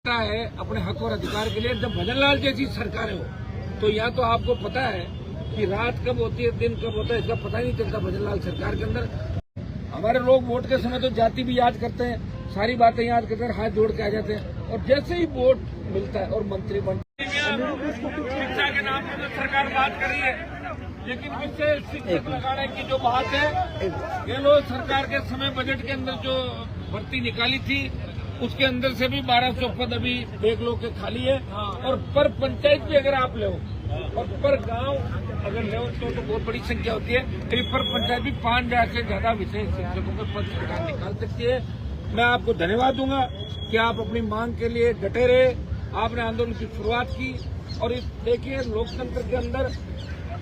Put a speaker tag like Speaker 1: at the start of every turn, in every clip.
Speaker 1: है अपने हक और अधिकार के लिए। जब भजनलाल जैसी सरकारें हो तो यहाँ तो आपको पता है कि रात कब होती है दिन कब होता है इसका पता ही नहीं चलता। भजनलाल सरकार के अंदर हमारे लोग वोट के समय तो जाति भी याद करते हैं, सारी बातें याद करते हैं, हाथ जोड़ के आ जाते हैं और जैसे ही वोट मिलता है और मंत्री बनते हैं। शिक्षा के नाम पर सरकार बात कर रही है, लेकिन विशेष शिक्षक लगाने की जो बात है गहलोत सरकार के समय बजट के अंदर जो भर्ती निकाली थी उसके अंदर से भी 1200 पद अभी बेगलों के खाली है और पर पंचायत भी अगर आप ले और पर गांव अगर ले तो बहुत बड़ी संख्या होती है। लेकिन पर पंचायत भी 5000 से ज्यादा विशेष शिक्षकों के पद सरकार निकाल सकती है। मैं आपको धन्यवाद दूंगा कि आप अपनी मांग के लिए डटे रहे, आपने आंदोलन की शुरुआत की और देखिए लोकतंत्र के अंदर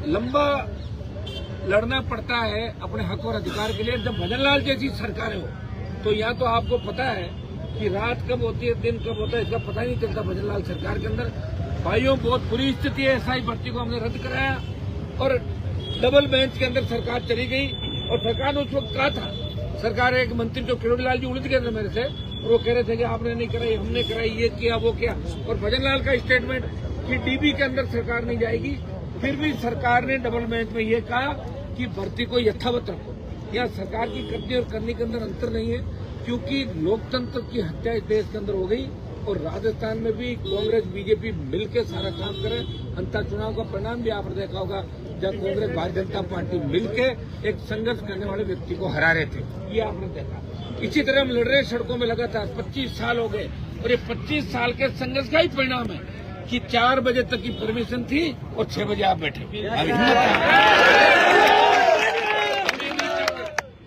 Speaker 1: लंबा लड़ना पड़ता है अपने हक और अधिकार के लिए। जब भजनलाल जैसी सरकारें हो तो यहाँ तो आपको पता है कि रात कब होती है दिन कब होता है इसका पता ही नहीं चलता। भजनलाल सरकार के अंदर भाइयों बहुत बुरी स्थिति है। एसआई भर्ती को हमने रद्द कराया और डबल बेंच के अंदर सरकार चली गई और सरकार ने उस वक्त कहा था, सरकार एक मंत्री जो किरोड़ीलाल जी उलझ गए थे मेरे से और वो कह रहे थे कि आपने नहीं कराई हमने कराई, ये किया वो किया। और भजनलाल का स्टेटमेंट कि डीबी के अंदर सरकार नहीं जाएगी, फिर भी सरकार ने डबल बेंच में ये कहा कि भर्ती को यथावत रखो। यहाँ सरकार की करने और करने के अंदर अंतर नहीं है, क्योंकि लोकतंत्र की हत्या इस देश के अंदर हो गई और राजस्थान में भी कांग्रेस बीजेपी मिलकर सारा काम करे। अंतर चुनाव का परिणाम भी आपने देखा होगा, जब कांग्रेस भारतीय जनता पार्टी मिलकर एक संघर्ष करने वाले व्यक्ति को हरा रहे थे, ये आपने देखा। इसी तरह हम लड़ रहे सड़कों में लगातार 25 साल हो गए और ये 25 साल के संघर्ष का ही परिणाम है कि 4 बजे तक की परमिशन थी और 6 बजे आप बैठे कि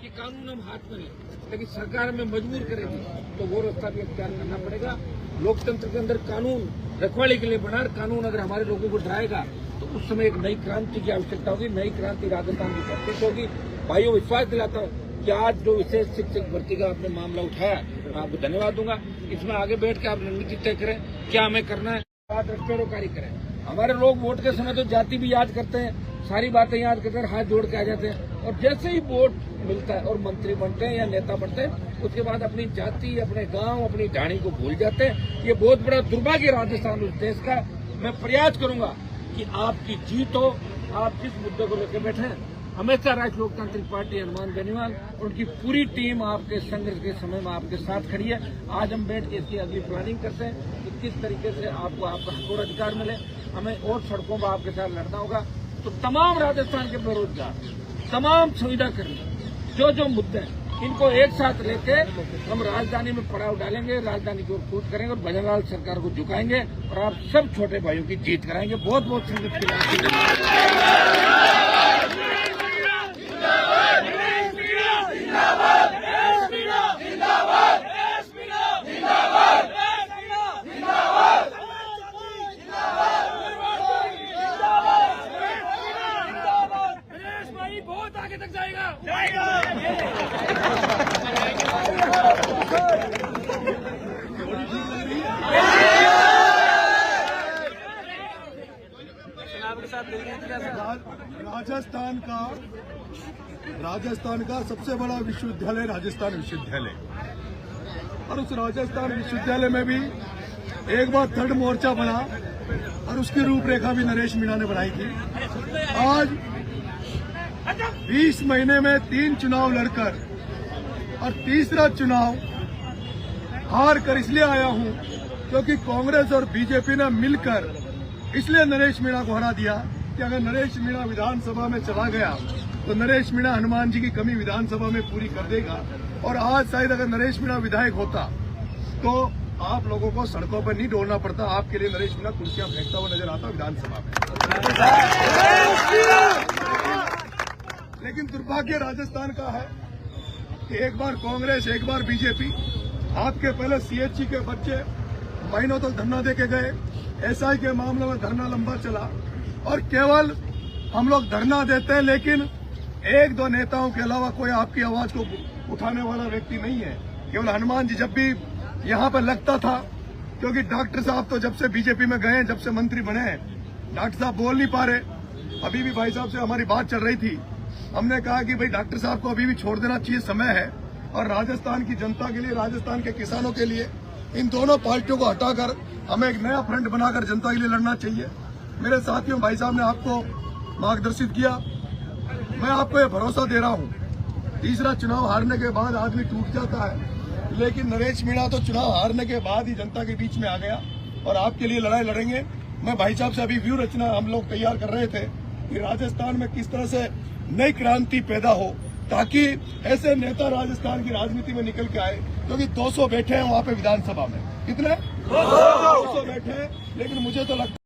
Speaker 1: कानून हम हाथ में लें, लेकिन सरकार में मजबूर करेगी तो वो रास्ता भी अख्तियार करना पड़ेगा। लोकतंत्र के अंदर कानून रखवाली के लिए बना, कानून अगर हमारे लोगों को डराएगा तो उस समय एक नई क्रांति की आवश्यकता होगी। नई क्रांति राजस्थान की प्रत्यक्ष होगी। भाइयों विश्वास दिलाता हूँ कि आज जो विशेष शिक्षक भर्ती का आपने मामला उठाया मैं आपको धन्यवाद दूंगा। इसमें आगे बैठ के आप रणनीति तय करें क्या हमें करना है, बात रखपेड़ोकारी करें। हमारे लोग वोट के समय तो जाति भी याद करते हैं, सारी बातें याद करते हैं, हाथ जोड़ के आ जाते हैं और जैसे ही वोट मिलता है और मंत्री बनते हैं या नेता बनते हैं उसके बाद अपनी जाति अपने गांव अपनी ढाणी को भूल जाते हैं। ये बहुत बड़ा दुर्भाग्य राजस्थान उस देश का। मैं प्रयास करूंगा कि आपकी जीत हो। आप जिस मुद्दे को लेकर बैठे हैं हमेशा राष्ट्रीय लोकतांत्रिक पार्टी हनुमान बेनीवाल और उनकी पूरी टीम आपके संघर्ष के समय में आपके साथ खड़ी है। आज हम बैठ के इसकी अगली प्लानिंग करते हैं कि किस तरीके से आपको आपका हक और अधिकार मिले। हमें और सड़कों पर आपके साथ लड़ना होगा। तो तमाम राजस्थान के बेरोजगार, तमाम सुविधा कर्मी, जो मुद्दे हैं इनको एक साथ लेके हम राजधानी में पड़ाव डालेंगे, राजधानी की ओर कूच करेंगे और भजनलाल सरकार को झुकाएंगे और आप सब छोटे भाइयों की जीत कराएंगे। बहुत बहुत संगत की बहुत आगे तक जाएगा।
Speaker 2: राजस्थान का सबसे बड़ा विश्वविद्यालय राजस्थान विश्वविद्यालय और उस राजस्थान विश्वविद्यालय में भी एक बार थर्ड मोर्चा बना और उसकी रूपरेखा भी नरेश मीणा ने बनाई थी। आज 20 महीने में 3 चुनाव लड़कर और तीसरा चुनाव हार कर इसलिए आया हूं क्योंकि कांग्रेस और बीजेपी ने मिलकर इसलिए नरेश मीणा को हरा दिया कि अगर नरेश मीणा विधानसभा में चला गया तो नरेश मीणा हनुमान जी की कमी विधानसभा में पूरी कर देगा। और आज शायद अगर नरेश मीणा विधायक होता तो आप लोगों को सड़कों पर नहीं दौड़ना पड़ता। आपके लिए नरेश मीणा कुर्सियां फेंकता हुआ नजर आता विधानसभा में। लेकिन दुर्भाग्य राजस्थान का है कि एक बार कांग्रेस एक बार बीजेपी, आपके पहले सीएचसी के बच्चे महीनों तक धरना देके गए, एसआई के मामले में धरना लंबा चला और केवल हम लोग धरना देते हैं लेकिन एक दो नेताओं के अलावा कोई आपकी आवाज को उठाने वाला व्यक्ति नहीं है। केवल हनुमान जी जब भी यहाँ पर लगता था, क्योंकि डॉक्टर साहब तो जब से बीजेपी में गए, जब से मंत्री बने, डॉक्टर साहब बोल नहीं पा रहे। अभी भी भाई साहब से हमारी बात चल रही थी, हमने कहा कि भाई डॉक्टर साहब को अभी भी छोड़ देना चाहिए, समय है। और राजस्थान की जनता के लिए, राजस्थान के किसानों के लिए इन दोनों पार्टियों को हटाकर हमें एक नया फ्रंट बनाकर जनता के लिए लड़ना चाहिए। मेरे साथियों, भाई साहब ने आपको मार्गदर्शित किया, मैं आपको ये भरोसा दे रहा हूँ, तीसरा चुनाव हारने के बाद आदमी टूट जाता है, लेकिन नरेश मीणा तो चुनाव हारने के बाद ही जनता के बीच में आ गया और आपके लिए लड़ाई लड़ेंगे। मैं भाई साहब से अभी व्यू रचना हम लोग तैयार कर रहे थे कि राजस्थान में किस तरह से नई क्रांति पैदा हो, ताकि ऐसे नेता राजस्थान की राजनीति में निकल के आए, क्योंकि 200 बैठे हैं वहाँ पे विधानसभा में। कितने? 200 बैठे हैं, लेकिन मुझे तो लगता है